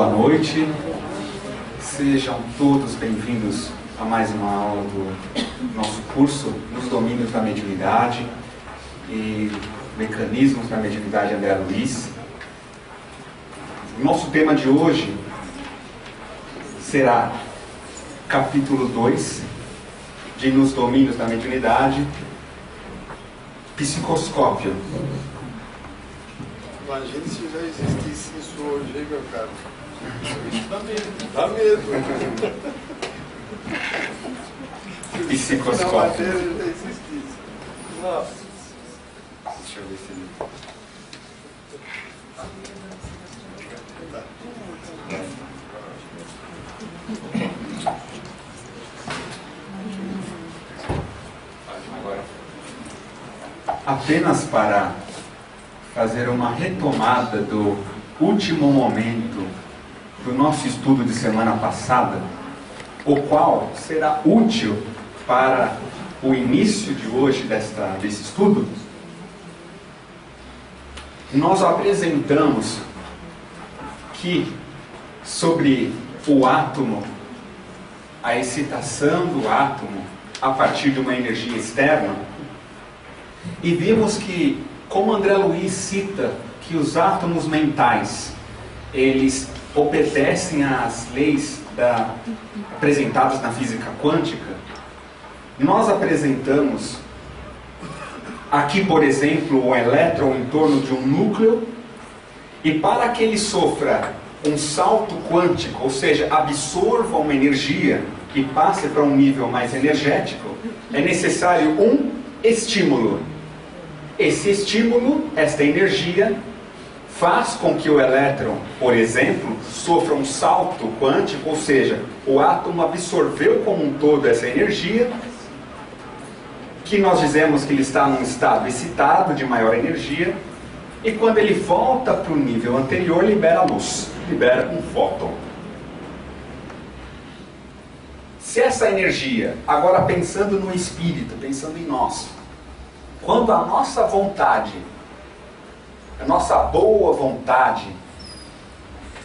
boa noite. Sejam todos bem-vindos a mais uma aula do nosso curso nos domínios da mediunidade e mecanismos da mediunidade André Luiz. O nosso tema de hoje será capítulo 2 de Nos Domínios da Mediunidade, Psicoscópio. Imagina se já existisse isso hoje, hein, meu caro? Isso dá medo. Dá medo. Psicoscópio. Na matéria já existisse. Nossa. Deixa eu ver se ele... Agora, apenas para fazer uma retomada do último momento do nosso estudo de semana passada, o qual será útil para o início de hoje desse estudo. Nós apresentamos que sobre o átomo, a excitação do átomo a partir de uma energia externa, e vimos que, como André Luiz cita que os átomos mentais, eles obedecem às leis apresentadas na física quântica, nós apresentamos aqui, por exemplo, o elétron em torno de um núcleo, e para que ele sofra um salto quântico, ou seja, absorva uma energia e passe para um nível mais energético, é necessário um estímulo. Esse estímulo, esta energia, faz com que o elétron, por exemplo, sofra um salto quântico, ou seja, o átomo absorveu como um todo essa energia, que nós dizemos que ele está num estado excitado, de maior energia, e quando ele volta para o nível anterior, libera luz, libera um fóton. Se essa energia, agora pensando no espírito, pensando em nós, quando a nossa vontade, a nossa boa vontade,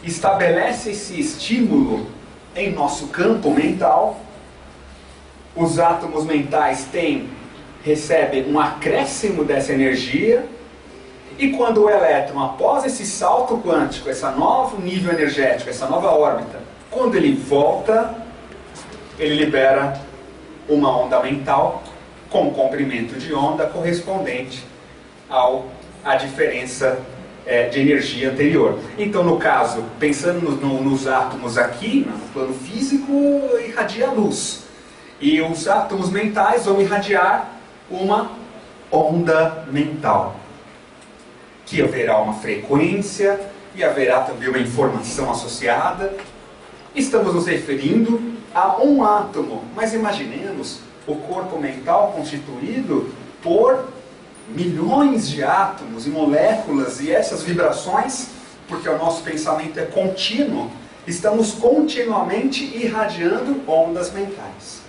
estabelece esse estímulo em nosso campo mental, os átomos mentais recebem um acréscimo dessa energia, e quando o elétron, após esse salto quântico, esse novo nível energético, essa nova órbita, quando ele volta, ele libera uma onda mental com comprimento de onda correspondente à diferença de energia anterior. Então, no caso, pensando nos átomos aqui, no plano físico, irradia luz. E os átomos mentais vão irradiar uma onda mental, que haverá uma frequência e haverá também uma informação associada. Estamos nos referindo a um átomo, mas imaginemos o corpo mental constituído por milhões de átomos e moléculas, e essas vibrações, porque o nosso pensamento é contínuo, estamos continuamente irradiando ondas mentais.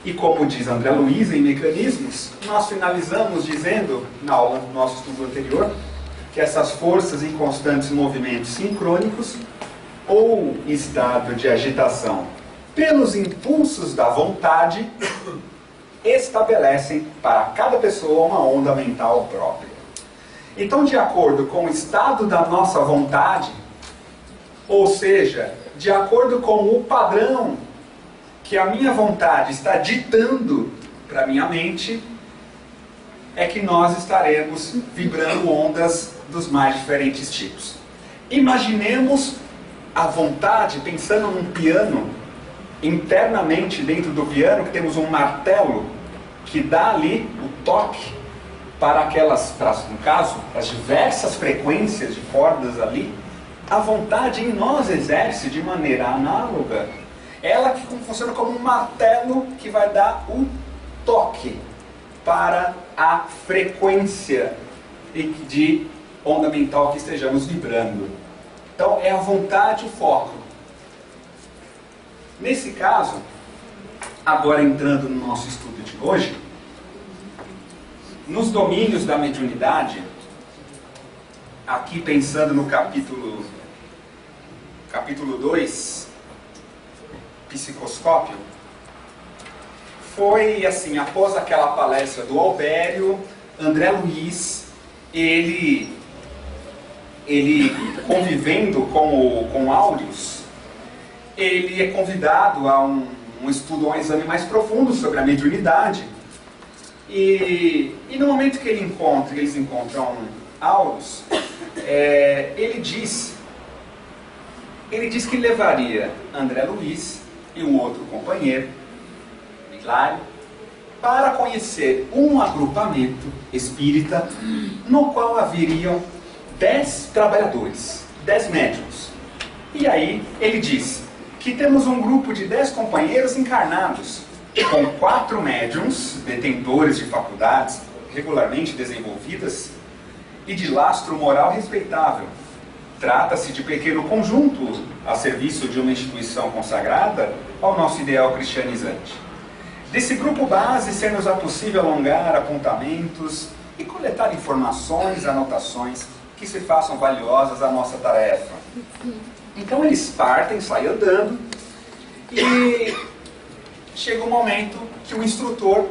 E como diz André Luiz em Mecanismos, nós finalizamos dizendo, na aula do nosso estudo anterior, que essas forças em constantes movimentos sincrônicos, ou estado de agitação pelos impulsos da vontade, estabelecem para cada pessoa uma onda mental própria. Então, de acordo com o estado da nossa vontade, ou seja, de acordo com o padrão que a minha vontade está ditando para a minha mente, é que nós estaremos vibrando ondas dos mais diferentes tipos. Imaginemos a vontade, pensando num piano, internamente dentro do piano, que temos um martelo que dá ali o toque para no caso, as diversas frequências de cordas ali. A vontade em nós exerce de maneira análoga. Ela que funciona como um martelo que vai dar o toque para a frequência de onda mental que estejamos vibrando. Então é a vontade o foco. Nesse caso, agora entrando no nosso estudo de hoje, nos domínios da mediunidade, aqui pensando no capítulo 2, psicoscópio, foi assim, após aquela palestra do Albério, André Luiz, ele convivendo com Áureos, ele é convidado a um estudo, a um exame mais profundo sobre a mediunidade. E no momento que eles encontram Áureos, ele diz que levaria André Luiz e um outro companheiro, Hilário, para conhecer um agrupamento espírita no qual haveriam 10 trabalhadores, 10 médiuns. E aí ele diz que temos um grupo de 10 companheiros encarnados, com 4 médiuns, detentores de faculdades regularmente desenvolvidas e de lastro moral respeitável. Trata-se de pequeno conjunto a serviço de uma instituição consagrada ao nosso ideal cristianizante. Desse grupo base, ser-nos-á possível alongar apontamentos e coletar informações, anotações que se façam valiosas à nossa tarefa. Então eles partem, saem andando, e chega um momento que o instrutor,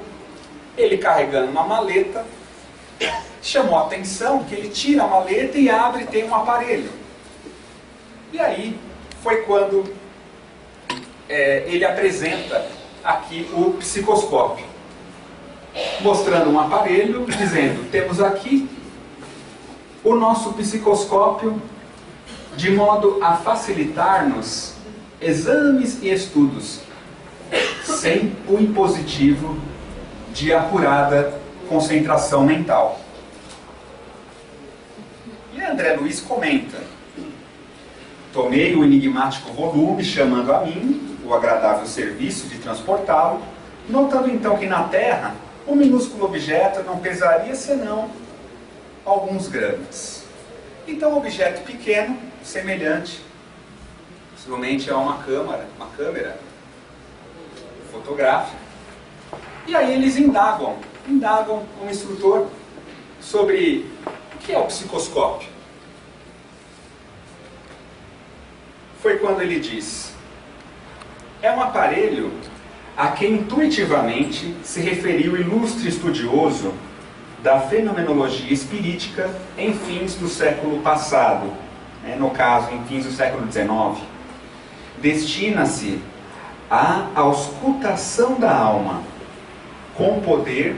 ele carregando uma maleta, chamou a atenção que ele tira a maleta e abre e tem um aparelho. E aí foi quando ele apresenta aqui o psicoscópio, mostrando um aparelho, dizendo: temos aqui o nosso psicoscópio, de modo a facilitar-nos exames e estudos, sem o impositivo de apurada concentração mental. E André Luiz comenta: tomei o enigmático volume, chamando a mim o agradável serviço de transportá-lo, notando então que na Terra o minúsculo objeto não pesaria senão alguns gramas. Então, um objeto pequeno, semelhante, possivelmente a uma câmera fotográfica. E aí eles indagam o instrutor sobre o que é o psicoscópio. Foi quando ele diz: é um aparelho a que intuitivamente se referiu o ilustre estudioso da fenomenologia espirítica em fins do século passado, no caso, em fins do século XIX. Destina-se à auscultação da alma, com o poder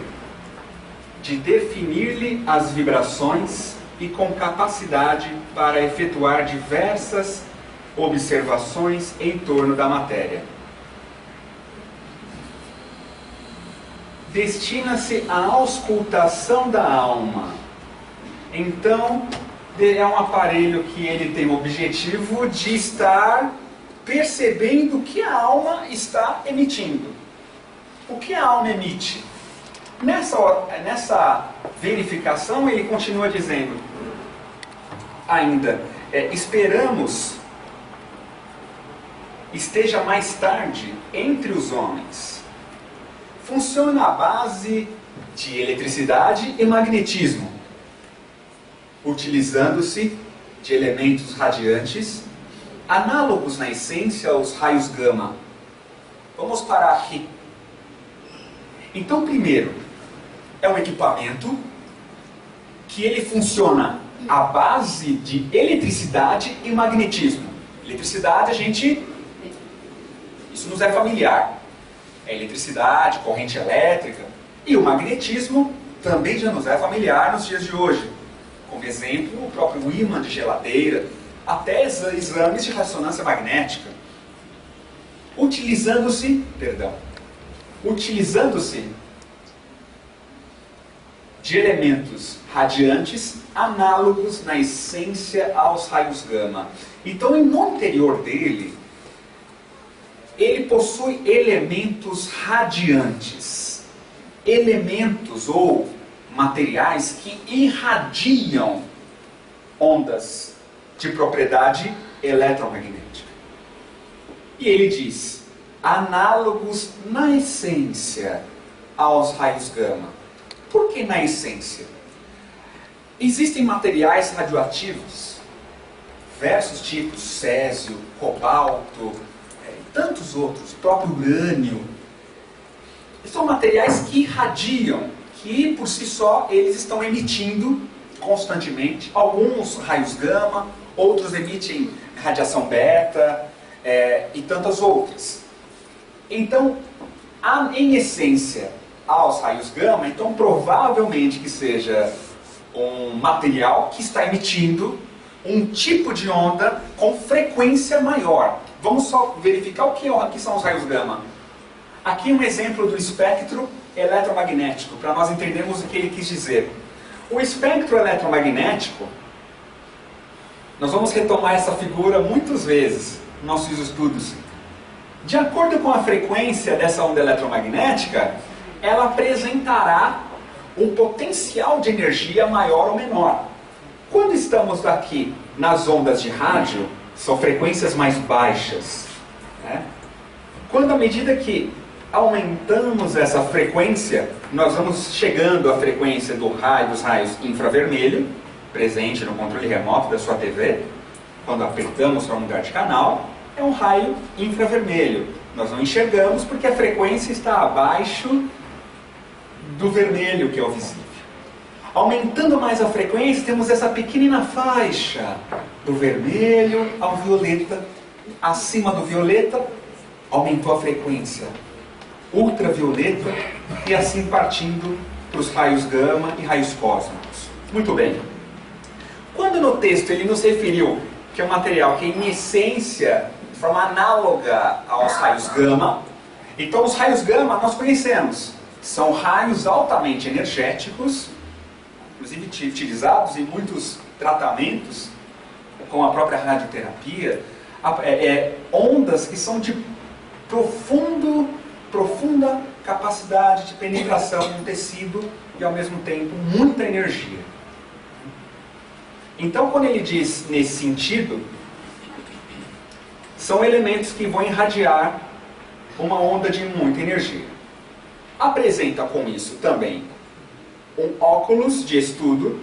de definir-lhe as vibrações e com capacidade para efetuar diversas observações em torno da matéria. Destina-se à auscultação da alma. Então, é um aparelho que ele tem o objetivo de estar percebendo o que a alma está emitindo. O que a alma emite? Nessa verificação, ele continua dizendo ainda: esperamos esteja mais tarde entre os homens. Funciona à base de eletricidade e magnetismo, utilizando-se de elementos radiantes, análogos na essência aos raios gama. Vamos parar aqui. Então, primeiro, é um equipamento que ele funciona à base de eletricidade e magnetismo. Eletricidade, isso nos é familiar. É eletricidade, corrente elétrica. E o magnetismo também já nos é familiar nos dias de hoje. Como exemplo, o próprio ímã de geladeira, até exames de ressonância magnética. Utilizando-se de elementos radiantes análogos na essência aos raios gama. Então, no interior dele, ele possui elementos radiantes, elementos ou materiais que irradiam ondas de propriedade eletromagnética. E ele diz: análogos na essência aos raios gama. Por que na essência? Existem materiais radioativos, diversos tipos, césio, cobalto, e tantos outros, o próprio urânio. São materiais que irradiam, que por si só eles estão emitindo constantemente, alguns raios gama, outros emitem radiação beta e tantas outras. Então, em essência, aos raios gama, então provavelmente que seja um material que está emitindo um tipo de onda com frequência maior. Vamos só verificar o que são os raios gama. Aqui um exemplo do espectro eletromagnético, para nós entendermos o que ele quis dizer. O espectro eletromagnético, nós vamos retomar essa figura muitas vezes nos nossos estudos. De acordo com a frequência dessa onda eletromagnética, ela apresentará um potencial de energia maior ou menor. Quando estamos aqui nas ondas de rádio, são frequências mais baixas, né? Quando, à medida que aumentamos essa frequência, nós vamos chegando à frequência dos raios infravermelho, presente no controle remoto da sua TV. Quando apertamos para mudar de canal, é um raio infravermelho. Nós não enxergamos porque a frequência está abaixo do vermelho, que é o visível. Aumentando mais a frequência, temos essa pequenina faixa do vermelho ao violeta. Acima do violeta, aumentou a frequência ultravioleta e assim partindo para os raios gama e raios cósmicos. Muito bem. Quando no texto ele nos referiu que é um material que em essência, de forma análoga aos raios gama, então os raios gama nós conhecemos. São raios altamente energéticos, inclusive utilizados em muitos tratamentos, com a própria radioterapia, ondas que são de profunda capacidade de penetração no tecido e ao mesmo tempo muita energia. Então quando ele diz nesse sentido, são elementos que vão irradiar uma onda de muita energia. Apresenta com isso também um óculos de estudo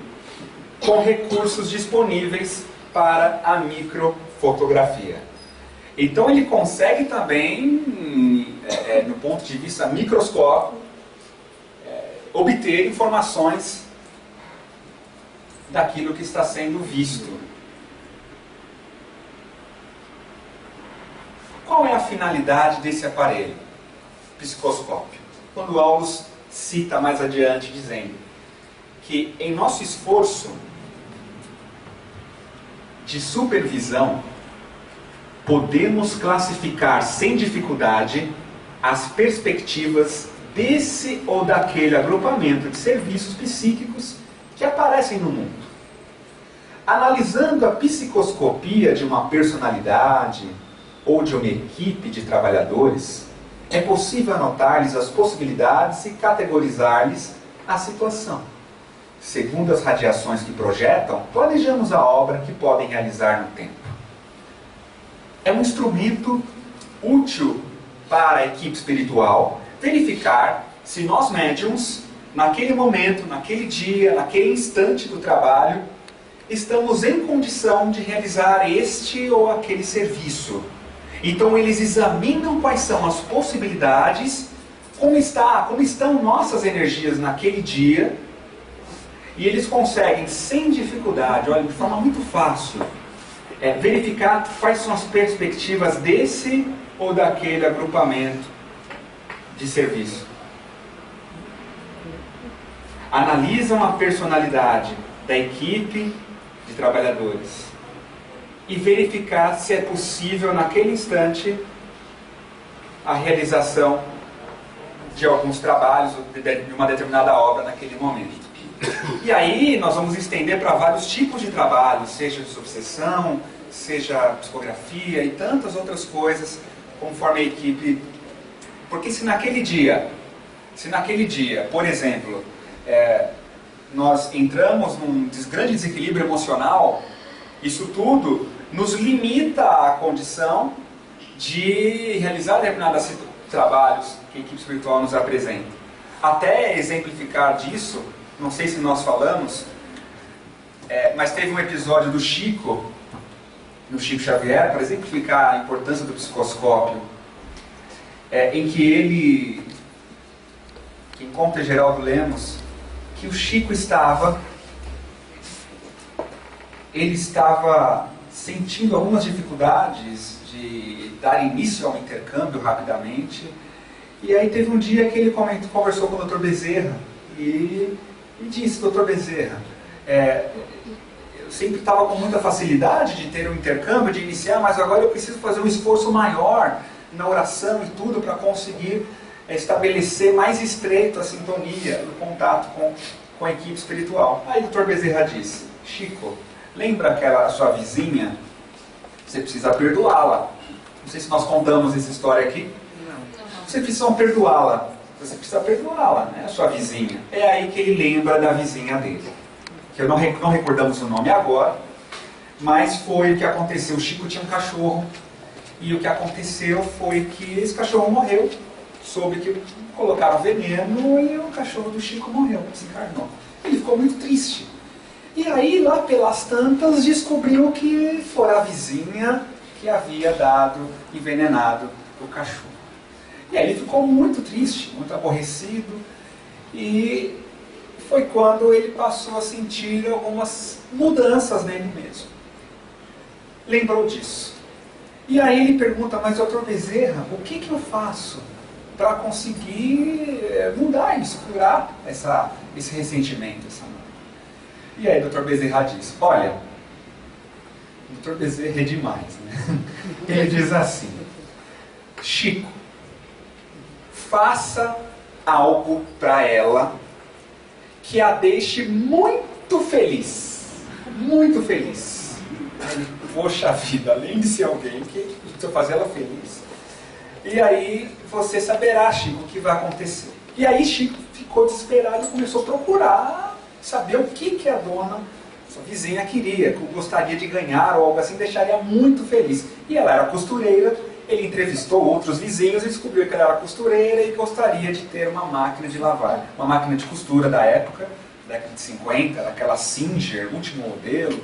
com recursos disponíveis para a microfotografia. Então ele consegue também, no ponto de vista microscópico, obter informações daquilo que está sendo visto. Qual é a finalidade desse aparelho psicoscópio? Quando Aulus cita mais adiante dizendo que em nosso esforço de supervisão podemos classificar sem dificuldade as perspectivas desse ou daquele agrupamento de serviços psíquicos que aparecem no mundo. Analisando a psicoscopia de uma personalidade ou de uma equipe de trabalhadores, é possível anotar-lhes as possibilidades e categorizar-lhes a situação. Segundo as radiações que projetam, planejamos a obra que podem realizar no tempo. É um instrumento útil para a equipe espiritual verificar se nós médiums, naquele momento, naquele dia, naquele instante do trabalho, estamos em condição de realizar este ou aquele serviço. Então eles examinam quais são as possibilidades, como estão nossas energias naquele dia, e eles conseguem sem dificuldade, olha, de forma muito fácil, verificar quais são as perspectivas desse ou daquele agrupamento de serviço. Analisam a personalidade da equipe de trabalhadores e verificar se é possível naquele instante a realização de alguns trabalhos de uma determinada obra naquele momento. E aí nós vamos estender para vários tipos de trabalho, seja de obsessão, seja psicografia e tantas outras coisas, conforme a equipe. Porque se naquele dia, por exemplo, nós entramos num grande desequilíbrio emocional, isso tudo nos limita à condição de realizar determinados trabalhos que a equipe espiritual nos apresenta. Até exemplificar disso, não sei se nós falamos, Mas teve um episódio do Chico, no Chico Xavier, para exemplificar a importância do psicoscópio, em que ele, quem conta é Geraldo Lemos, que o Chico estava sentindo algumas dificuldades de dar início ao intercâmbio rapidamente. E aí teve um dia que ele conversou com o Dr. Bezerra e disse: Dr. Bezerra, eu sempre estava com muita facilidade de ter um intercâmbio, de iniciar, mas agora eu preciso fazer um esforço maior na oração e tudo para conseguir estabelecer mais estreito a sintonia, o contato com a equipe espiritual. Aí o Dr. Bezerra disse: Chico, lembra aquela sua vizinha? Você precisa perdoá-la. Não sei se nós contamos essa história aqui. Não. Você precisa perdoá-la. Você precisa perdoá-la, né? A sua vizinha. É aí que ele lembra da vizinha dele. Que não recordamos o nome agora, mas foi o que aconteceu. O Chico tinha um cachorro. E o que aconteceu foi que esse cachorro morreu. Soube que colocaram veneno e o cachorro do Chico morreu, desencarnou. Ele ficou muito triste. E aí, lá pelas tantas, descobriu que foi a vizinha que havia envenenado o cachorro. E aí ele ficou muito triste, muito aborrecido. E foi quando ele passou a sentir algumas mudanças nele mesmo. Lembrou disso. E aí ele pergunta: mas doutor Bezerra, o que eu faço para conseguir mudar isso, curar esse ressentimento, essa mágoa? E aí o Dr. Bezerra diz: olha, o Dr. Bezerra é demais, né? Ele diz assim: Chico, faça algo para ela que a deixe muito feliz. Muito feliz. Aí, poxa vida, além de ser alguém que precisa fazer ela feliz. E aí você saberá, Chico, o que vai acontecer. E aí Chico ficou desesperado e começou a procurar saber o que a dona, sua vizinha, queria, que gostaria de ganhar ou algo assim, deixaria muito feliz. E ela era costureira, ele entrevistou outros vizinhos e descobriu que ela era costureira e gostaria de ter uma máquina de lavar, uma máquina de costura da época, década de 50, daquela Singer, último modelo.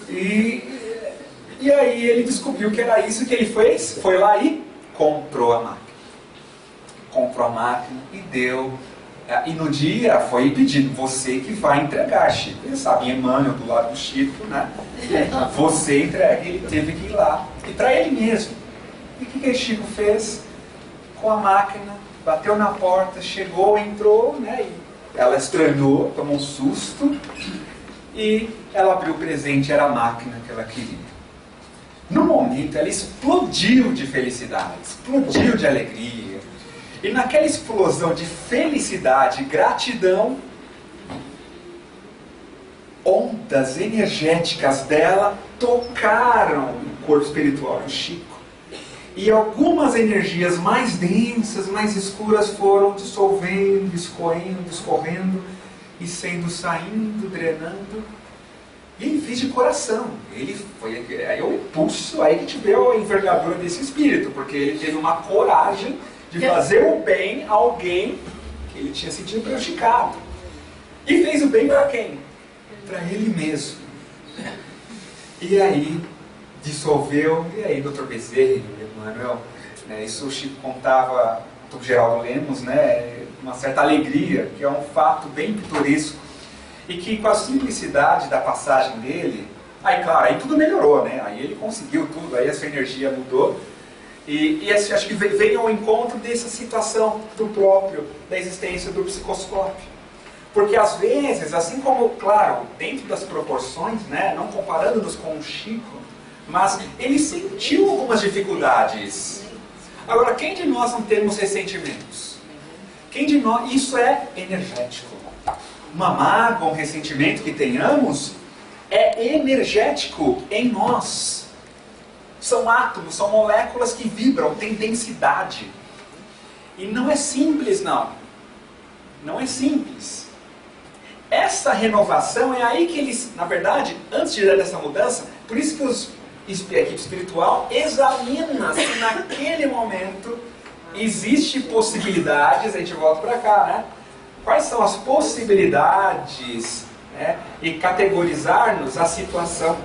E aí ele descobriu que era isso que ele fez, foi lá e comprou a máquina. Comprou a máquina e deu. E no dia foi pedido: você que vai entregar, Chico. Ele sabe, Emmanuel do lado do Chico, né? Você entrega. Ele teve que ir lá. E para ele mesmo. E o que Chico fez? Com a máquina, bateu na porta, chegou, entrou, né? E ela estranhou, tomou um susto. E ela abriu o presente, era a máquina que ela queria. No momento, ela explodiu de felicidade, explodiu de alegria. E naquela explosão de felicidade e gratidão, ondas energéticas dela tocaram o corpo espiritual do Chico. E algumas energias mais densas, mais escuras foram dissolvendo, escorrendo e saindo, drenando. E ele fez de coração. Ele foi aí o impulso, aí que te deu a envergadura desse espírito, porque ele teve uma coragem de fazer o bem a alguém que ele tinha sentido prejudicado. E fez o bem para quem? Para ele mesmo. E aí dissolveu, e aí Dr. Bezerra e Emmanuel, né, isso o Chico contava, o Geraldo Lemos, né, uma certa alegria, que é um fato bem pitoresco, e que com a simplicidade da passagem dele, aí claro, aí tudo melhorou, né, aí ele conseguiu tudo, aí a sua energia mudou. E acho que vem ao encontro dessa situação da existência do psicoscópio. Porque às vezes, assim como, claro, dentro das proporções, né, não comparando-nos com o Chico, mas ele sentiu algumas dificuldades. Agora, quem de nós não temos ressentimentos? Quem de nós, isso é energético. Uma mágoa, um ressentimento que tenhamos, é energético em nós. São átomos, são moléculas que vibram, têm densidade. E não é simples, não. Não é simples. Essa renovação é aí que eles, na verdade, antes de dar essa mudança, por isso que a equipe espiritual examina se naquele momento existe possibilidades, a gente volta para cá, né? Quais são as possibilidades né, e categorizar-nos a situação.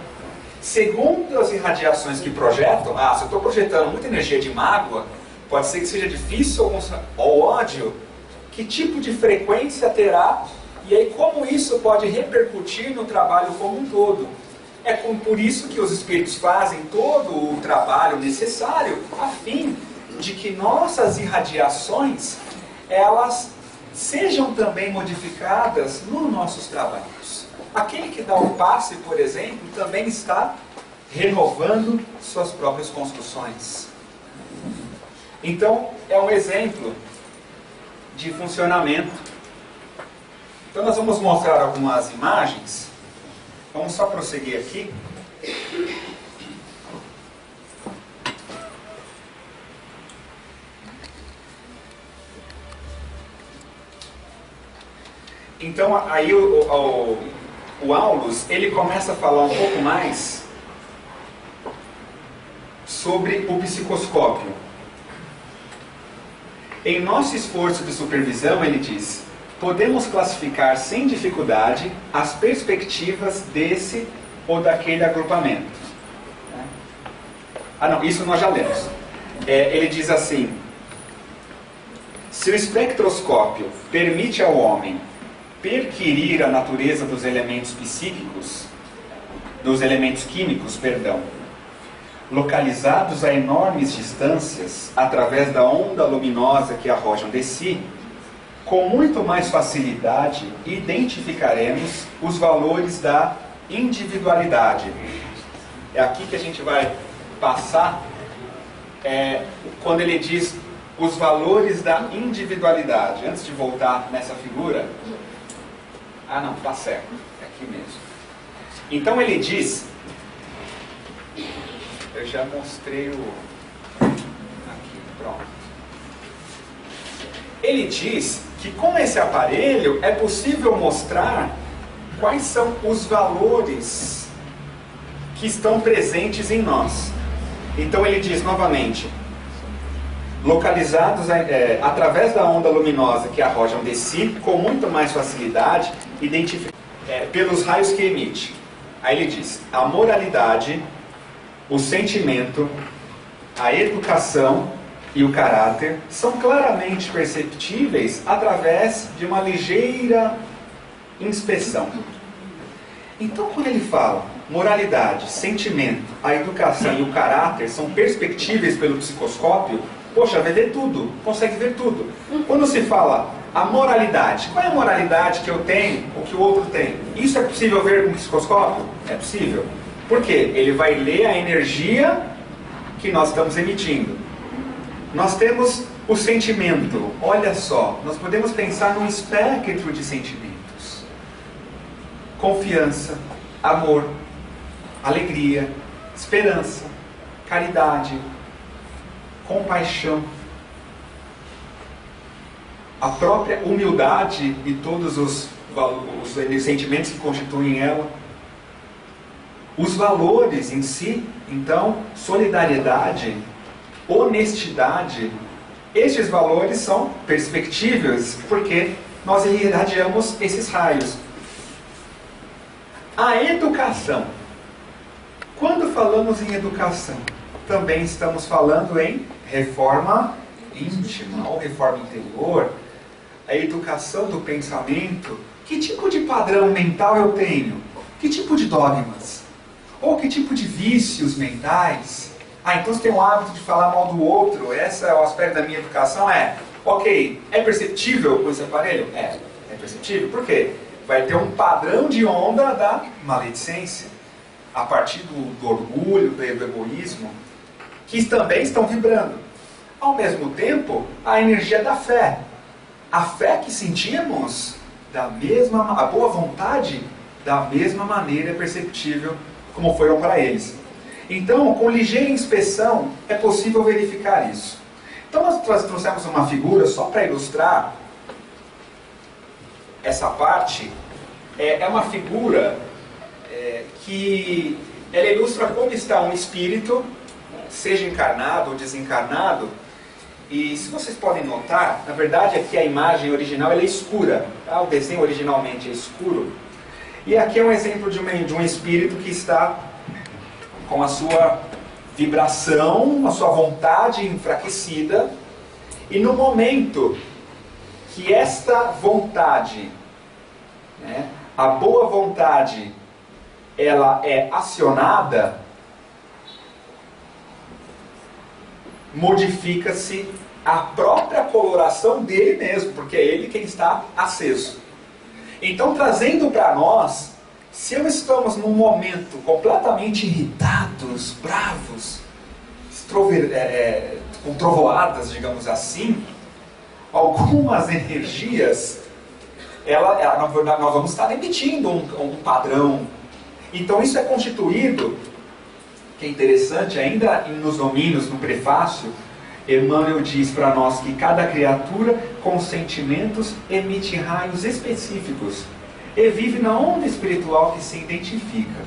Segundo as irradiações que projetam, se eu estou projetando muita energia de mágoa, pode ser que seja difícil ou ódio, que tipo de frequência terá, e aí como isso pode repercutir no trabalho como um todo. É por isso que os espíritos fazem todo o trabalho necessário, a fim de que nossas irradiações, elas sejam também modificadas nos nossos trabalhos. Aquele que dá o passe, por exemplo, também está renovando suas próprias construções. Então, é um exemplo de funcionamento. Então, nós vamos mostrar algumas imagens. Vamos só prosseguir aqui. Então, aí o Aulus, ele começa a falar um pouco mais sobre o psicoscópio. Em nosso esforço de supervisão, ele diz, podemos classificar sem dificuldade as perspectivas desse ou daquele agrupamento. Não, isso nós já lemos. Ele diz assim, se o espectroscópio permite ao homem perquirir a natureza dos elementos psíquicos, dos elementos químicos, localizados a enormes distâncias, através da onda luminosa que arrojam de si, com muito mais facilidade identificaremos os valores da individualidade. É aqui que a gente vai passar, quando ele diz os valores da individualidade. Antes de voltar nessa figura... não, está certo, é aqui mesmo. Então ele diz... Eu já mostrei aqui, pronto. Ele diz que com esse aparelho é possível mostrar quais são os valores que estão presentes em nós. Então ele diz novamente, localizados através da onda luminosa que arrojam de si, com muito mais facilidade, pelos raios que emite. Aí ele diz, a moralidade, o sentimento, a educação e o caráter são claramente perceptíveis através de uma ligeira inspeção. Então, quando ele fala moralidade, sentimento, a educação e o caráter são perceptíveis pelo psicoscópio, poxa, vai ver tudo, consegue ver tudo. Quando se fala a moralidade, qual é a moralidade que eu tenho ou que o outro tem? Isso é possível ver com o psicoscópio? É possível. Por quê? Ele vai ler a energia que nós estamos emitindo. Nós temos o sentimento. Olha só, nós podemos pensar num espectro de sentimentos. Confiança, amor, alegria, esperança, caridade, compaixão. A própria humildade e todos os sentimentos que constituem ela. Os valores em si, então, solidariedade, honestidade, estes valores são perspectíveis, porque nós irradiamos esses raios. A educação. Quando falamos em educação, também estamos falando em reforma íntima ou reforma interior, a educação do pensamento. Que tipo de padrão mental eu tenho? Que tipo de dogmas? Ou que tipo de vícios mentais? Então você tem o hábito de falar mal do outro, esse é o aspecto da minha educação? Ok, é perceptível com esse aparelho? É perceptível. Por quê? Vai ter um padrão de onda da maledicência, a partir do orgulho, do egoísmo, que também estão vibrando. Ao mesmo tempo, a energia da fé. A fé que sentimos, a boa vontade, da mesma maneira é perceptível como foram para eles. Então, com ligeira inspeção, é possível verificar isso. Então, nós trouxemos uma figura só para ilustrar essa parte. É uma figura que ela ilustra como está um espírito, seja encarnado ou desencarnado. E se vocês podem notar, na verdade aqui a imagem original ela é escura. O desenho originalmente é escuro. E aqui é um exemplo de um espírito que está com a sua vibração, a sua vontade enfraquecida, e no momento que esta vontade, né, a boa vontade, ela é acionada, modifica-se a própria coloração dele mesmo, porque é ele quem está aceso. Então, trazendo para nós, se estamos num momento completamente irritados, bravos, com trovoadas, digamos assim, algumas energias, nós vamos estar emitindo um padrão. Então isso é constituído, que é interessante, ainda nos domínios, no prefácio, Emmanuel diz para nós que cada criatura com sentimentos emite raios específicos e vive na onda espiritual que se identifica.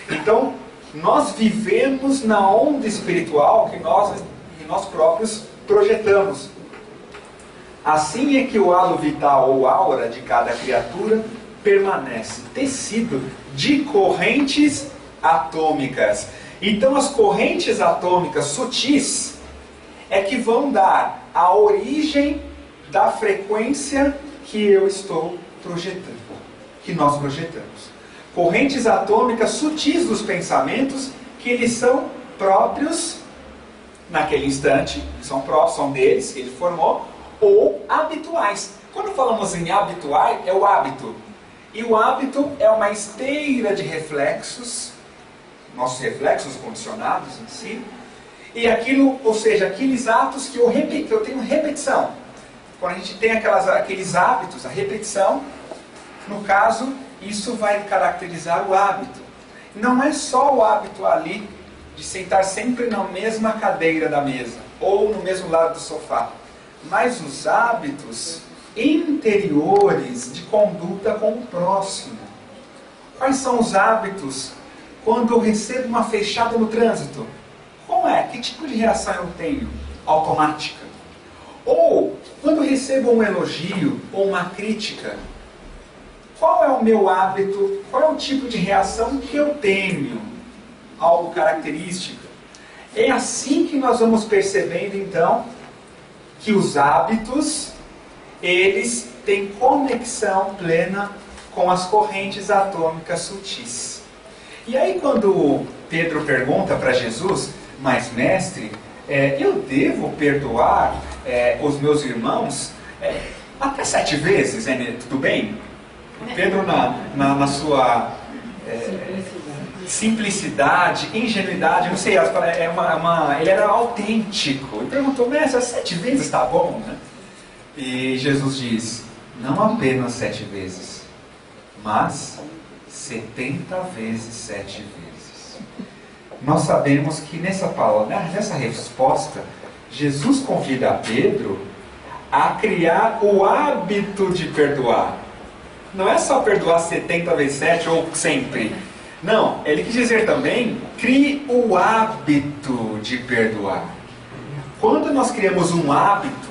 Então, nós vivemos na onda espiritual que nós próprios projetamos. Assim é que o halo vital ou aura de cada criatura permanece tecido de correntes atômicas. Então as correntes atômicas sutis é que vão dar a origem da frequência que eu estou projetando, que nós projetamos. Correntes atômicas sutis dos pensamentos, que eles são próprios naquele instante, são deles, que ele formou, ou habituais. Quando falamos em habitual, é o hábito. E o hábito é uma esteira de reflexos, nossos reflexos condicionados em si, e aquilo, ou seja, aqueles atos que eu tenho repetição. Quando a gente tem aqueles hábitos, a repetição, no caso, isso vai caracterizar o hábito. Não é só o hábito ali de sentar sempre na mesma cadeira da mesa, ou no mesmo lado do sofá, mas os hábitos interiores de conduta com o próximo. Quais são os hábitos quando eu recebo uma fechada no trânsito? Como é? Que tipo de reação eu tenho? Automática. Ou, quando eu recebo um elogio ou uma crítica, qual é o meu hábito? Qual é o tipo de reação que eu tenho? Algo característico. É assim que nós vamos percebendo, então, que os hábitos, eles têm conexão plena com as correntes atômicas sutis. E aí quando Pedro pergunta para Jesus, mas mestre, eu devo perdoar os meus irmãos até 7 vezes, tudo bem? Pedro na sua simplicidade, ingenuidade, não sei, ele era autêntico. Ele perguntou, mestre, 7 vezes está bom? Né? E Jesus diz, não apenas 7 vezes, mas 70 vezes 7 vezes. Nós sabemos que nessa resposta, Jesus convida a Pedro a criar o hábito de perdoar. Não é só perdoar 70 vezes 7 ou sempre. Não, ele quis dizer também, crie o hábito de perdoar. Quando nós criamos um hábito,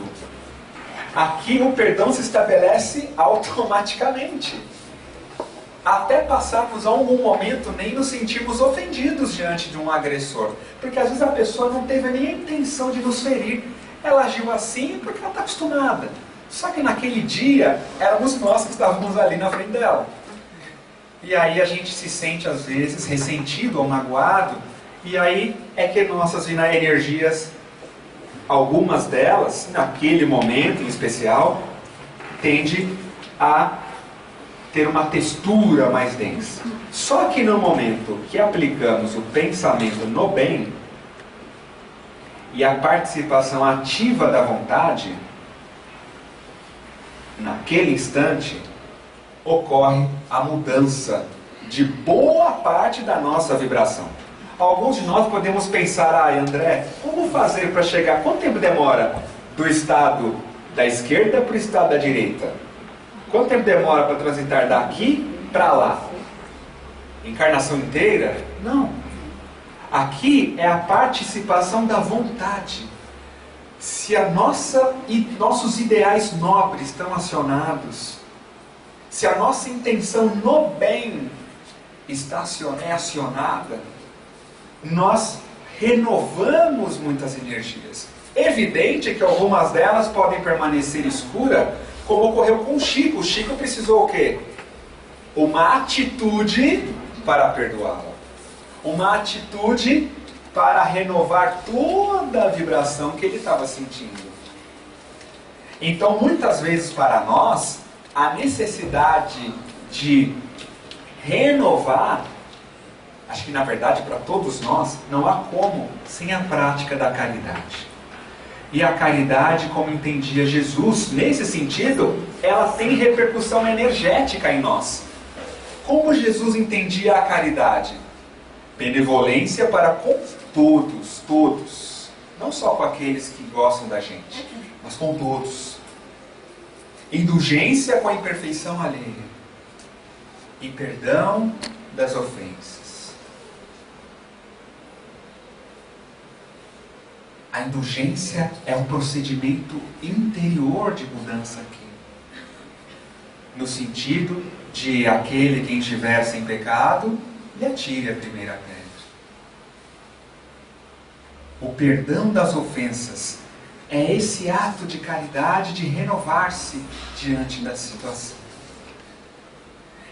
aqui o perdão se estabelece automaticamente. Até passarmos a algum momento nem nos sentirmos ofendidos diante de um agressor. Porque às vezes a pessoa não teve nem a intenção de nos ferir. Ela agiu assim porque ela está acostumada. Só que naquele dia, éramos nós que estávamos ali na frente dela. E aí a gente se sente às vezes ressentido ou magoado. E aí é que nossas energias, algumas delas, naquele momento em especial, tende a ter uma textura mais densa. Só que no momento que aplicamos o pensamento no bem e a participação ativa da vontade, naquele instante ocorre a mudança de boa parte da nossa vibração. Alguns de nós podemos pensar, André, como fazer para chegar? Quanto tempo demora do estado da esquerda para o estado da direita? Quanto tempo demora para transitar daqui para lá? Encarnação inteira? Não. Aqui é a participação da vontade. Se nossos ideais nobres estão acionados, se a nossa intenção no bem é acionada, nós renovamos muitas energias. Evidente que algumas delas podem permanecer escuras, como ocorreu com o Chico. O Chico precisou o quê? Uma atitude para perdoá-la. Uma atitude para renovar toda a vibração que ele estava sentindo. Então, muitas vezes para nós, a necessidade de renovar, acho que na verdade para todos nós, não há como sem a prática da caridade. E a caridade, como entendia Jesus, nesse sentido, ela tem repercussão energética em nós. Como Jesus entendia a caridade? Benevolência para com todos, todos. Não só com aqueles que gostam da gente, mas com todos. Indulgência com a imperfeição alheia. E perdão das ofensas. A indulgência é um procedimento interior de mudança aqui. No sentido de aquele que estiver sem pecado, lhe atire a primeira pedra. O perdão das ofensas é esse ato de caridade, de renovar-se diante da situação.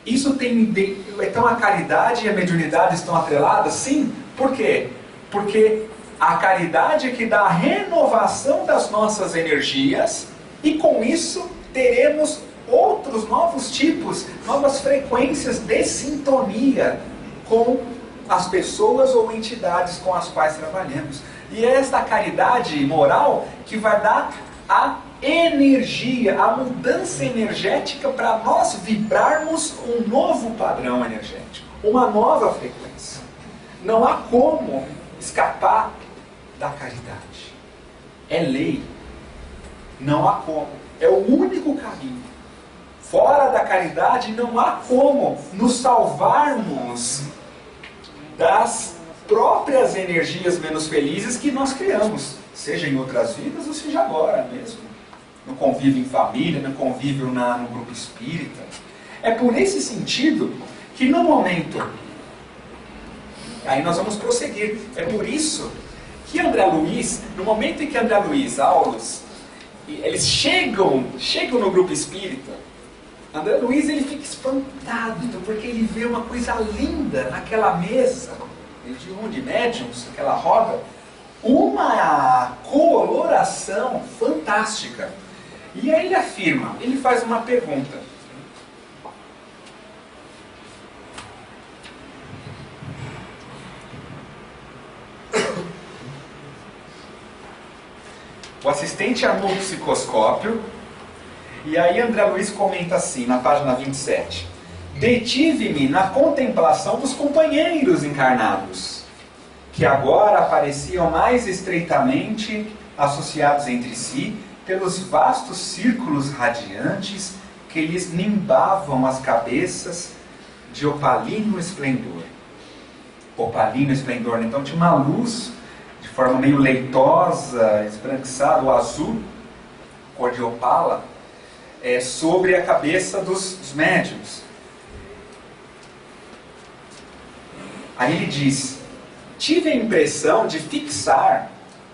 Isso tem... Então a caridade e a mediunidade estão atreladas? Sim. Por quê? Porque a caridade é que dá a renovação das nossas energias, e com isso teremos outros novos tipos, novas frequências de sintonia com as pessoas ou entidades com as quais trabalhamos. E é esta caridade moral que vai dar a energia, a mudança energética para nós vibrarmos um novo padrão energético, uma nova frequência. Não há como escapar da caridade. É lei. Não há como. É o único caminho. Fora da caridade não há como nos salvarmos das próprias energias menos felizes que nós criamos, seja em outras vidas ou seja agora mesmo, no convívio em família, no convívio no grupo espírita. É por esse sentido que no momento, aí nós vamos prosseguir, é por isso que André Luiz, no momento em que André Luiz, Aulus, eles chegam no grupo espírita, André Luiz ele fica espantado, porque ele vê uma coisa linda naquela mesa, de médiums, aquela roda, uma coloração fantástica. E aí ele afirma, ele faz uma pergunta. O assistente armou o psicoscópio, e aí André Luiz comenta assim, na página 27. Detive-me na contemplação dos companheiros encarnados, que agora apareciam mais estreitamente associados entre si pelos vastos círculos radiantes que lhes nimbavam as cabeças de opalino esplendor. Opalino esplendor, então, de uma luz de forma meio leitosa, esbranquiçada, o azul, cor de opala, sobre a cabeça dos médiuns. Aí ele diz: tive a impressão de fixar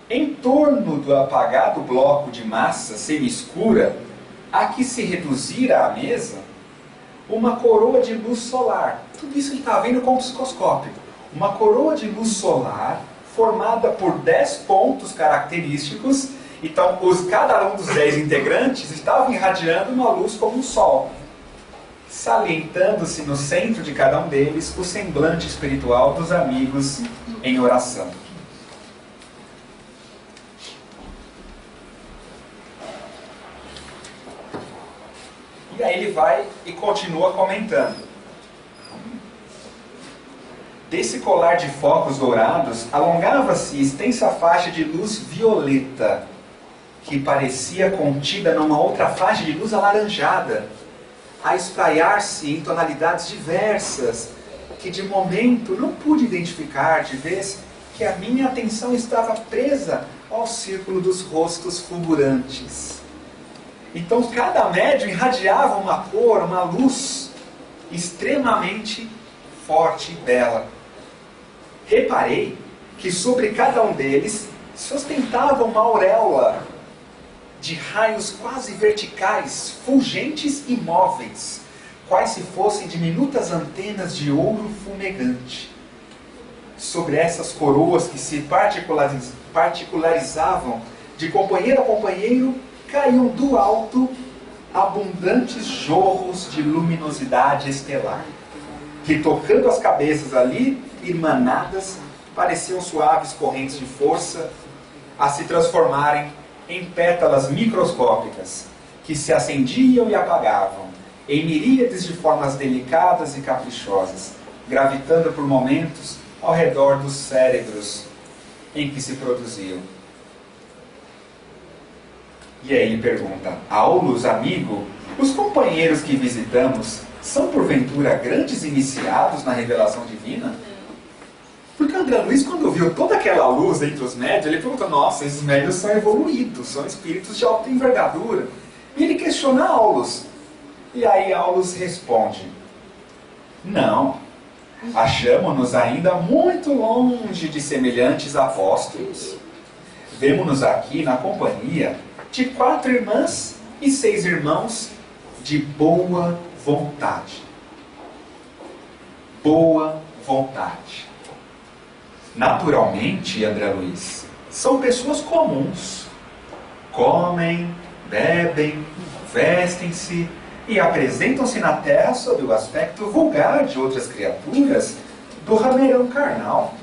em torno do apagado bloco de massa semi-escura a que se reduzira a mesa uma coroa de luz solar. Tudo isso ele está vendo com o psicoscópio. Uma coroa de luz solar formada por 10 pontos característicos. Então, cada um dos 10 integrantes estavam irradiando uma luz como um sol, salientando-se no centro de cada um deles o semblante espiritual dos amigos em oração. E aí ele vai e continua comentando. Desse colar de focos dourados, alongava-se extensa faixa de luz violeta, que parecia contida numa outra faixa de luz alaranjada, a espraiar-se em tonalidades diversas, que de momento não pude identificar, de vez que a minha atenção estava presa ao círculo dos rostos fulgurantes. Então cada médium irradiava uma cor, uma luz extremamente forte e bela. Reparei que sobre cada um deles se ostentava uma auréola de raios quase verticais, fulgentes e móveis, quais se fossem diminutas antenas de ouro fumegante. Sobre essas coroas que se particularizavam de companheiro a companheiro, caíam do alto abundantes jorros de luminosidade estelar, que tocando as cabeças ali, irmanadas, pareciam suaves correntes de força, a se transformarem em pétalas microscópicas, que se acendiam e apagavam, em miríades de formas delicadas e caprichosas, gravitando por momentos ao redor dos cérebros em que se produziam. E aí ele pergunta: Aulus, amigo, os companheiros que visitamos são porventura grandes iniciados na revelação divina? Porque André Luiz, quando viu toda aquela luz entre os médios, ele perguntou: nossa, esses médios são evoluídos, são espíritos de alta envergadura. E ele questiona Aulus. E aí Aulus responde: não, achamo-nos ainda muito longe de semelhantes apóstolos. Vemo-nos aqui na companhia de 4 irmãs e 6 irmãos de boa vontade. Boa vontade. Naturalmente, André Luiz, são pessoas comuns. Comem, bebem, vestem-se e apresentam-se na terra sob o aspecto vulgar de outras criaturas do rameirão carnal.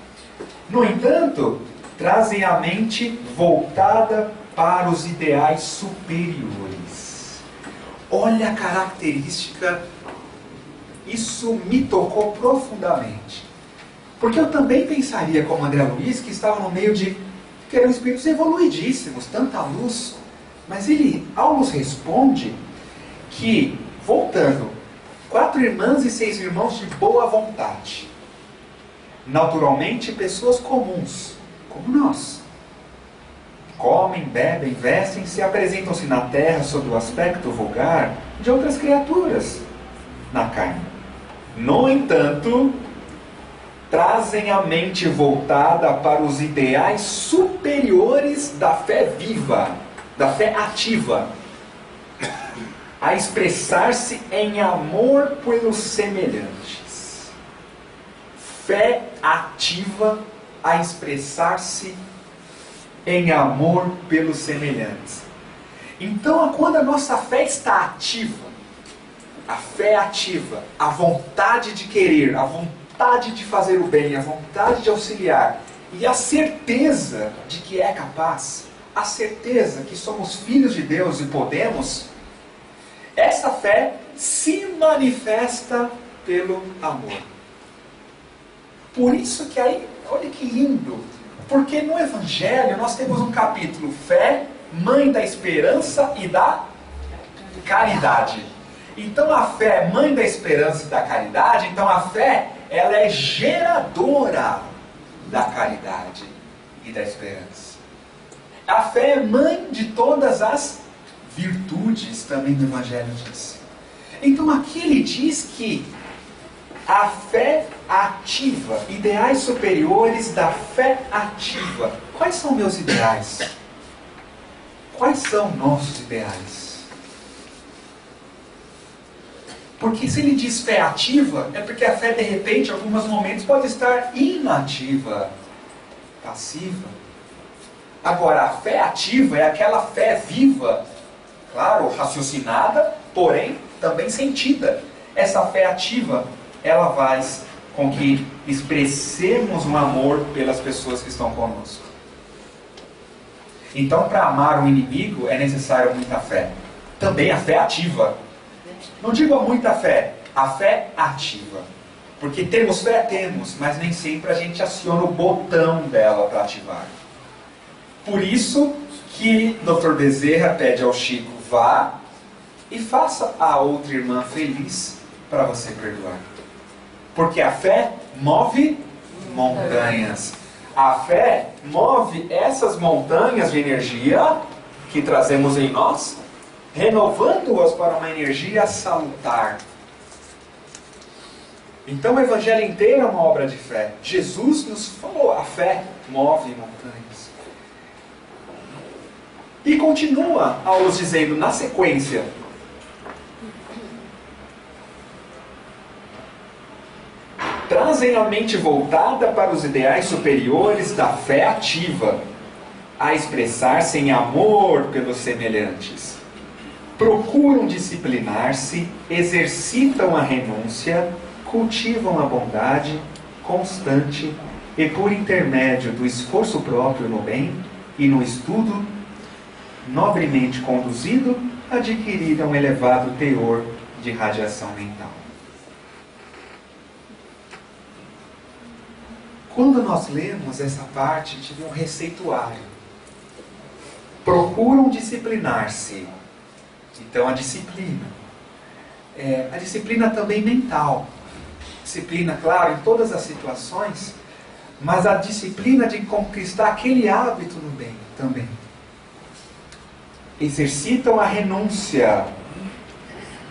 No entanto, trazem a mente voltada para os ideais superiores. Olha a característica, isso me tocou profundamente. Porque eu também pensaria, como André Luiz, que estava no meio de que eram espíritos evoluidíssimos, tanta luz. Mas Aulus responde que, voltando, 4 irmãs e 6 irmãos de boa vontade. Naturalmente, pessoas comuns, como nós. Comem, bebem, vestem-se, apresentam-se na terra sob o aspecto vulgar de outras criaturas na carne. No entanto, trazem a mente voltada para os ideais superiores da fé viva, da fé ativa, a expressar-se em amor pelos semelhantes. Fé ativa a expressar-se em amor pelos semelhantes. Então, quando a nossa fé está ativa, a fé ativa, a vontade de querer, a vontade de fazer o bem, a vontade de auxiliar e a certeza de que é capaz, a certeza que somos filhos de Deus e podemos, essa fé se manifesta pelo amor. Por isso que aí, olha que lindo, porque no Evangelho nós temos um capítulo: fé, mãe da esperança e da caridade. Então a fé, mãe da esperança e da caridade, então a fé, ela é geradora da caridade e da esperança. A fé é mãe de todas as virtudes, também no Evangelho diz. Então aqui ele diz que a fé ativa, ideais superiores da fé ativa. Quais são meus ideais? Quais são nossos ideais? Porque se ele diz fé ativa, é porque a fé de repente, em alguns momentos, pode estar inativa, passiva. Agora, a fé ativa é aquela fé viva, claro, raciocinada, porém também sentida. Essa fé ativa, ela faz com que expressemos um amor pelas pessoas que estão conosco. Então, para amar um inimigo é necessário muita fé. Também a fé ativa. Não digo a muita fé, a fé ativa. Porque temos fé, temos, mas nem sempre a gente aciona o botão dela para ativar. Por isso que Dr. Bezerra pede ao Chico: vá e faça a outra irmã feliz para você perdoar. Porque a fé move montanhas. A fé move essas montanhas de energia que trazemos em nós renovando-as para uma energia salutar. Então o Evangelho inteiro é uma obra de fé. Jesus nos falou, a fé move montanhas. E continua Paulo dizendo na sequência: trazem a mente voltada para os ideais superiores da fé ativa, a expressar-se em amor pelos semelhantes. Procuram disciplinar-se, exercitam a renúncia, cultivam a bondade constante e, por intermédio do esforço próprio no bem e no estudo, nobremente conduzido, adquiriram um elevado teor de radiação mental. Quando nós lemos essa parte de um receituário, procuram disciplinar-se. Então a disciplina também mental. Disciplina, claro, em todas as situações, mas a disciplina de conquistar aquele hábito no bem também. Exercitam a renúncia.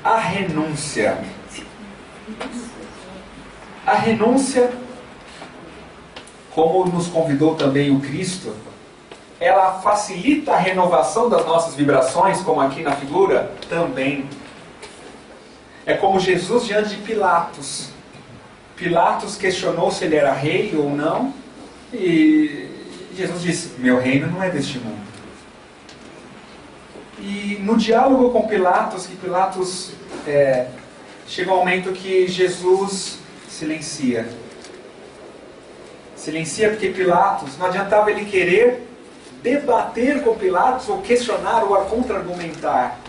A renúncia. A renúncia, como nos convidou também o Cristo, ela facilita a renovação das nossas vibrações, como aqui na figura, também. É como Jesus diante de Pilatos. Pilatos questionou se ele era rei ou não, e Jesus disse: meu reino não é deste mundo. E no diálogo com Pilatos, chega um momento que Jesus silencia. Silencia porque Pilatos, não adiantava ele querer debater com Pilatos, ou questionar, ou contra-argumentar.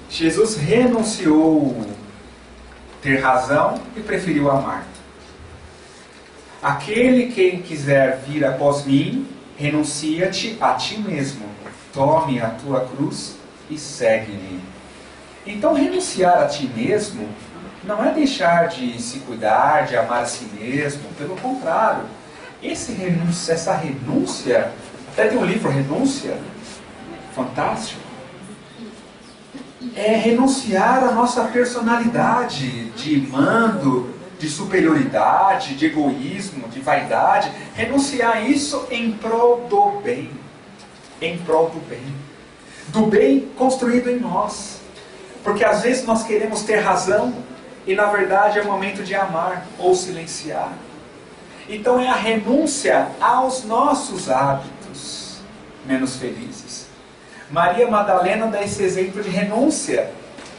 Jesus renunciou ter razão e preferiu amar. Aquele quem quiser vir após mim, renuncia-te a ti mesmo. Tome a tua cruz e segue-me. Então renunciar a ti mesmo não é deixar de se cuidar, de amar a si mesmo. Pelo contrário, essa renúncia, até tem um livro, Renúncia, fantástico, é renunciar à nossa personalidade de mando, de superioridade, de egoísmo, de vaidade. Renunciar isso em prol do bem. Em prol do bem. Do bem construído em nós. Porque às vezes nós queremos ter razão e na verdade é o momento de amar ou silenciar. Então é a renúncia aos nossos hábitos menos felizes. Maria Madalena dá esse exemplo de renúncia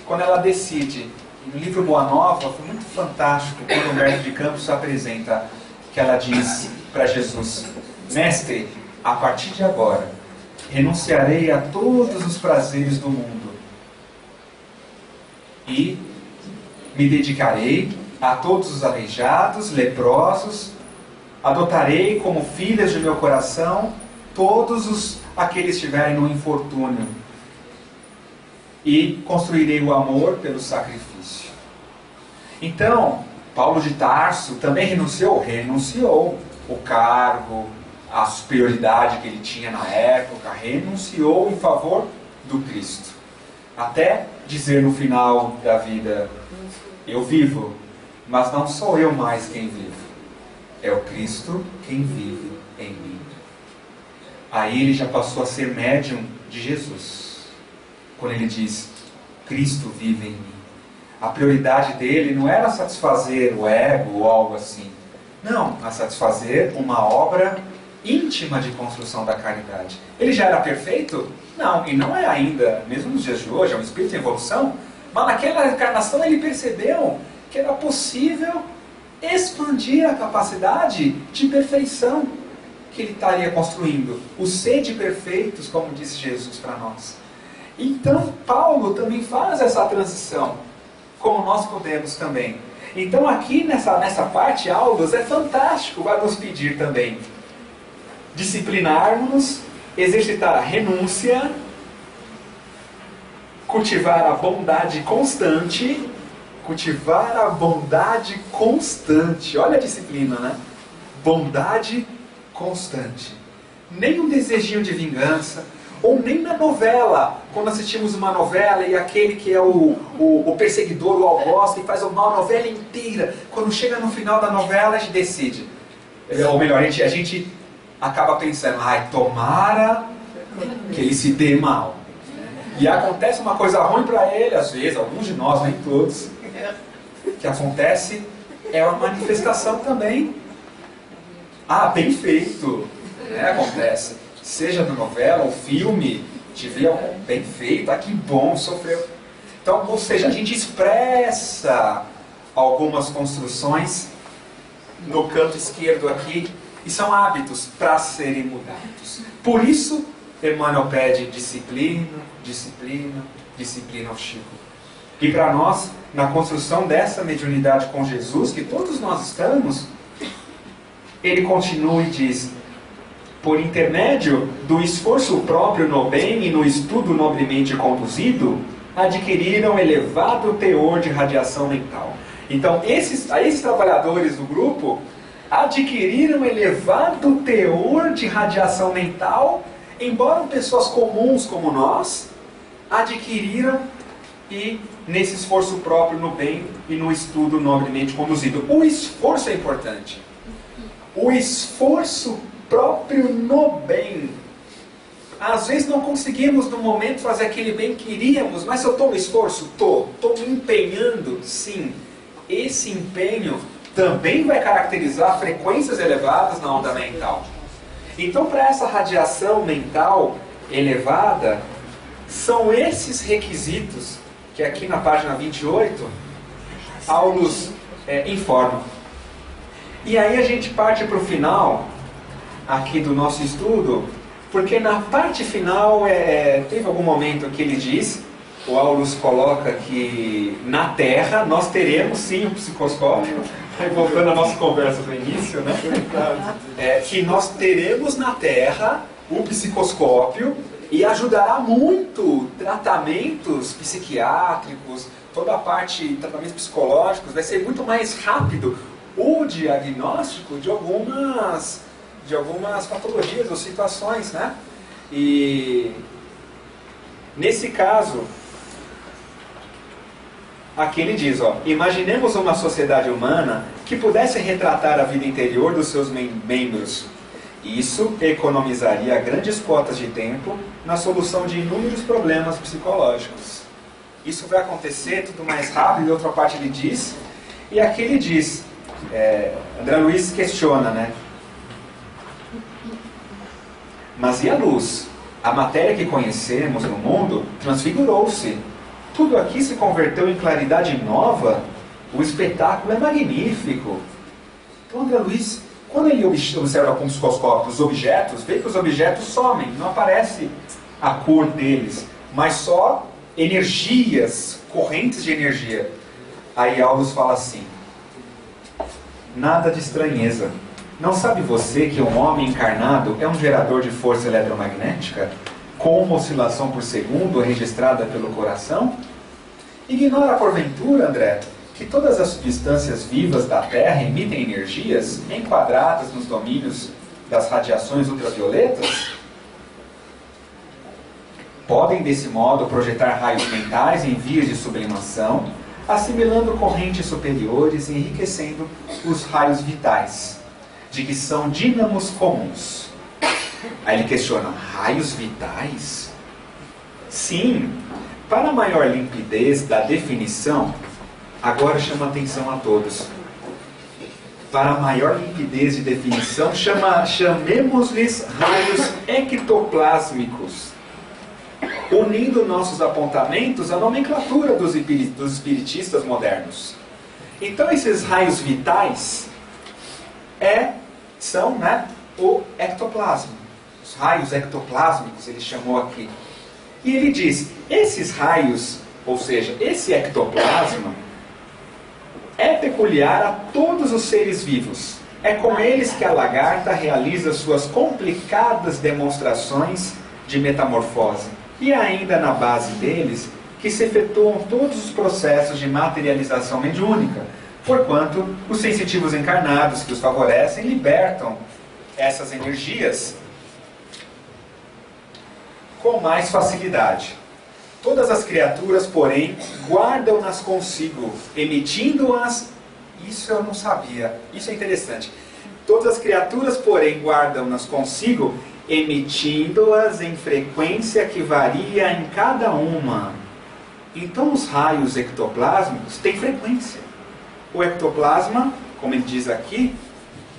quando ela decide. No livro Boa Nova, foi muito fantástico quando Humberto de Campos apresenta, que ela diz para Jesus: mestre, a partir de agora, renunciarei a todos os prazeres do mundo e me dedicarei a todos os aleijados, leprosos, adotarei como filhas de meu coração todos aqueles que estiverem no infortúnio e construirei o amor pelo sacrifício. Então, Paulo de Tarso também renunciou o cargo, a superioridade que ele tinha na época, renunciou em favor do Cristo. Até dizer no final da vida: eu vivo, mas não sou eu mais quem vivo, é o Cristo quem vive em mim. Aí ele já passou a ser médium de Jesus, quando ele diz: Cristo vive em mim. A prioridade dele não era satisfazer o ego ou algo assim. Não, a satisfazer uma obra íntima de construção da caridade. Ele já era perfeito? Não, e não é ainda, mesmo nos dias de hoje, é um espírito em evolução, mas naquela encarnação ele percebeu que era possível expandir a capacidade de perfeição que ele estaria construindo. Os sede perfeitos, como disse Jesus para nós. Então Paulo também faz essa transição, como nós podemos também. Então aqui nessa parte, Aulos, é fantástico, vai nos pedir também disciplinarmos-nos, exercitar a renúncia, cultivar a bondade constante. Cultivar a bondade constante. Olha a disciplina, né? Bondade constante. Nem um desejinho de vingança, Ou nem na novela, quando assistimos uma novela e aquele que é o perseguidor, o algoz, que faz mal a novela inteira, quando chega no final da novela a gente decide. Ou melhor, a gente acaba pensando, ai, tomara que ele se dê mal. E acontece uma coisa ruim para ele, às vezes, alguns de nós, nem todos. O que acontece é uma manifestação também. Ah, bem feito. Acontece. Seja na novela ou filme, te vê bem feito, ah, que bom, sofreu. Então, ou seja, a gente expressa algumas construções no canto esquerdo aqui, e são hábitos para serem mudados. Por isso, Emmanuel pede disciplina, disciplina, disciplina ao Chico. E para nós, na construção dessa mediunidade com Jesus, que todos nós estamos, ele continua e diz: por intermédio do esforço próprio no bem e no estudo nobremente conduzido, adquiriram elevado teor de radiação mental. Então, esses trabalhadores do grupo adquiriram elevado teor de radiação mental, embora pessoas comuns como nós, adquiriram, e nesse esforço próprio no bem e no estudo nobremente conduzido. O esforço é importante. O esforço próprio no bem. Às vezes não conseguimos no momento fazer aquele bem que queríamos, mas eu estou no esforço? Estou me empenhando? Sim. Esse empenho também vai caracterizar frequências elevadas na onda mental. Então, para essa radiação mental elevada, são esses requisitos que aqui na página 28, Aulus informa. E aí a gente parte para o final aqui do nosso estudo, porque na parte final teve algum momento que ele diz, o Aulus coloca que na Terra nós teremos sim o psicoscópio, aí voltando à nossa conversa do início, né? Que nós teremos na Terra o psicoscópio e ajudará muito tratamentos psiquiátricos, toda a parte de tratamentos psicológicos, vai ser muito mais rápido o diagnóstico de algumas patologias ou situações, né? E nesse caso, aqui ele diz, imaginemos uma sociedade humana que pudesse retratar a vida interior dos seus membros. Isso economizaria grandes cotas de tempo na solução de inúmeros problemas psicológicos. Isso vai acontecer tudo mais rápido, e outra parte ele diz, e aqui ele diz, André Luiz questiona, né? Mas e a luz? A matéria que conhecemos no mundo transfigurou-se. Tudo aqui se converteu em claridade nova. O espetáculo é magnífico. Então, André Luiz, quando ele observa com o psicoscópio os objetos, vê que os objetos somem, não aparece a cor deles, mas só energias, correntes de energia. Aí Aulus fala assim: nada de estranheza. Não sabe você que um homem encarnado é um gerador de força eletromagnética com uma oscilação por segundo registrada pelo coração? Ignora porventura, André, que todas as substâncias vivas da Terra emitem energias enquadradas nos domínios das radiações ultravioletas? Podem, desse modo, projetar raios mentais em vias de sublimação, assimilando correntes superiores e enriquecendo os raios vitais, de que são dínamos comuns. Aí ele questiona, raios vitais? Sim, para maior limpidez da definição, agora chama atenção a todos. Para maior limpidez de definição, chamemos-lhes raios ectoplásmicos, unindo nossos apontamentos à nomenclatura dos espiritistas modernos. Então esses raios vitais são, né, o ectoplasma. Os raios ectoplásmicos ele chamou aqui. E ele diz, esses raios, ou seja, esse ectoplasma, é peculiar a todos os seres vivos. É com eles que a lagarta realiza suas complicadas demonstrações de metamorfose. E ainda na base deles que se efetuam todos os processos de materialização mediúnica, porquanto os sensitivos encarnados que os favorecem libertam essas energias. com mais facilidade. Todas as criaturas, porém, guardam-nas consigo, emitindo-as. Isso eu não sabia, isso é interessante. Todas as criaturas, porém, guardam-nas consigo, emitindo-as em frequência que varia em cada uma. Então os raios ectoplásmicos têm frequência. O ectoplasma, como ele diz aqui,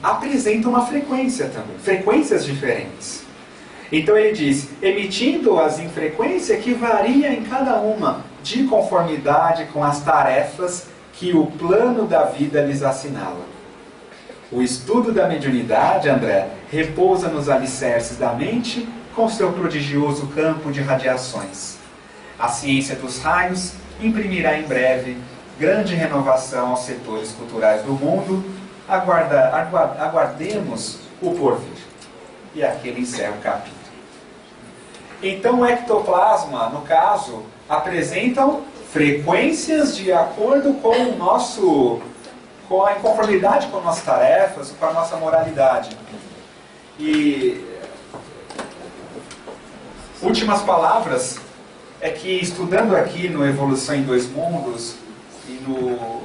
apresenta uma frequência também, frequências diferentes. Então ele diz, emitindo-as em frequência que varia em cada uma, de conformidade com as tarefas que o plano da vida lhes assinala. O estudo da mediunidade, André, repousa nos alicerces da mente com seu prodigioso campo de radiações. A ciência dos raios imprimirá em breve grande renovação aos setores culturais do mundo. Aguardemos o porvir. E aqui ele encerra o capítulo. Então o ectoplasma, no caso, apresentam frequências de acordo com o nosso... com a inconformidade com as nossas tarefas, com a nossa moralidade. E últimas palavras é que, estudando aqui no Evolução em Dois Mundos e no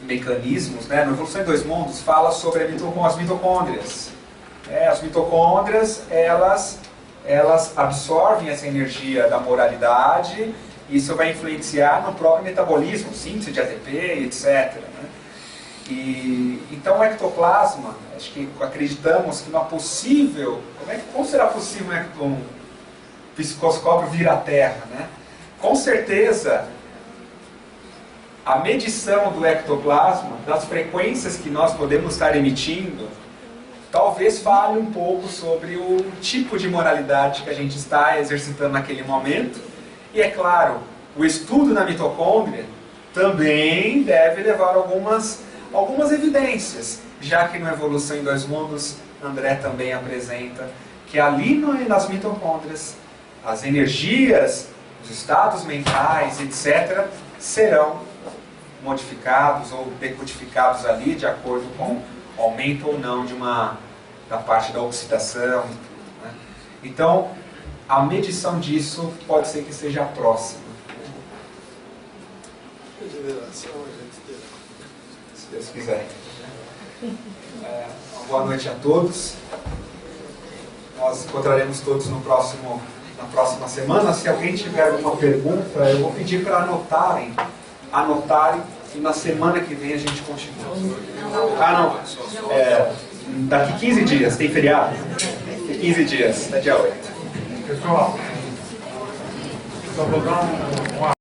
Mecanismos, né, no Evolução em Dois Mundos fala sobre as mitocôndrias. As mitocôndrias, elas absorvem essa energia da moralidade. Isso vai influenciar no próprio metabolismo, síntese de ATP, etc. Né? Então o ectoplasma, acho que acreditamos que não é possível, como será possível um psicoscópio vir à Terra? Né? Com certeza, a medição do ectoplasma, das frequências que nós podemos estar emitindo, talvez fale um pouco sobre o tipo de moralidade que a gente está exercitando naquele momento. E é claro, o estudo na mitocôndria também deve levar algumas evidências, já que no Evolução em Dois Mundos, André também apresenta que ali nas mitocôndrias, as energias, os estados mentais, etc., serão modificados ou decodificados ali de acordo com o aumento ou não da parte da oxidação. Né? Então, a medição disso pode ser que seja próxima. Se Deus quiser. Uma boa noite a todos. Nós encontraremos todos na próxima semana. Se alguém tiver alguma pergunta, eu vou pedir para anotarem, e na semana que vem a gente continua. Daqui 15 dias, tem feriado? 15 dias, é dia 8. Pessoal, só vou dar